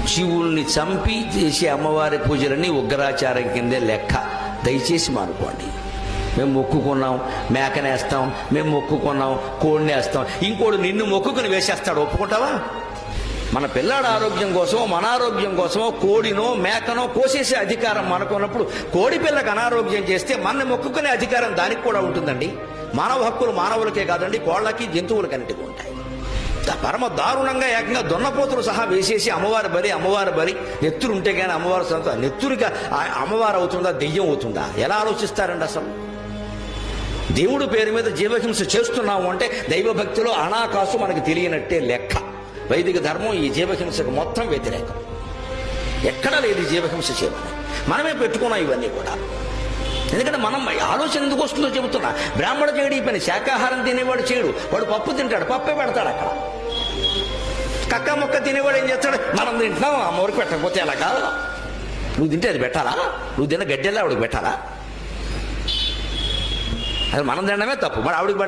జీవుల్ని చంపి చేసే అమ్మవారి పూజలన్నీ ఉగ్రాచారం కిందే లెక్క. దయచేసి మానుకోండి. మేము మొక్కుకున్నాం మేకనేస్తాం, మేము మొక్కుకున్నాం కోడినేస్తాం, ఇంకోడు నిన్ను మొక్కుకుని వేసేస్తాడు, ఒప్పుకుంటావా? మన పిల్లాడు ఆరోగ్యం కోసమో మన ఆరోగ్యం కోసమో కోడినో మేకనో కోసేసే అధికారం మనకున్నప్పుడు కోడి పిల్లకి అనారోగ్యం చేస్తే మన మొక్కుకునే అధికారం దానికి కూడా ఉంటుందండి. మానవ హక్కులు మానవులకే కాదండి, కోళ్ళకి జంతువులకన్నిటికీ ఉంటాయి. పరమ దారుణంగా ఏకంగా దున్నపోతులు సహా వేసేసి అమ్మవారి బలి నెత్తురు ఉంటే కానీ అమ్మవారి సొంత నెత్తురుగా అమ్మవారు అవుతుందా దెయ్యం అవుతుందా? ఎలా ఆలోచిస్తారండి? అసలు దేవుడు పేరు మీద జీవహింస చేస్తున్నాము అంటే దైవభక్తిలో అనాకాసు మనకు తెలియనట్టే లెక్క. వైదిక ధర్మం ఈ జీవహింసకు మొత్తం వ్యతిరేకం. ఎక్కడా లేదు జీవహింస చేయమని. మనమే పెట్టుకున్నాం ఇవన్నీ కూడా. ఎందుకంటే మనం ఆలోచన ఎందుకు వస్తుందో చెబుతున్నా. బ్రాహ్మణ చేయడు ఈ పని, శాకాహారం తినేవాడు చేయడు. వాడు పప్పు తింటాడు, పప్పే పెడతాడు అక్కడ. కక్క మొక్క తినేవాడు ఏం చేస్తాడు? మనం తింటున్నాం, అమ్మవారికి పెట్టకపోతే ఎలాగా? నువ్వు తింటే అది పెట్టాలా? నువ్వు తిన్న గడ్డెల్లా ఆవిడకి పెట్టాలా? అది మనం తినడమే తప్పు, మరి ఆవిడకి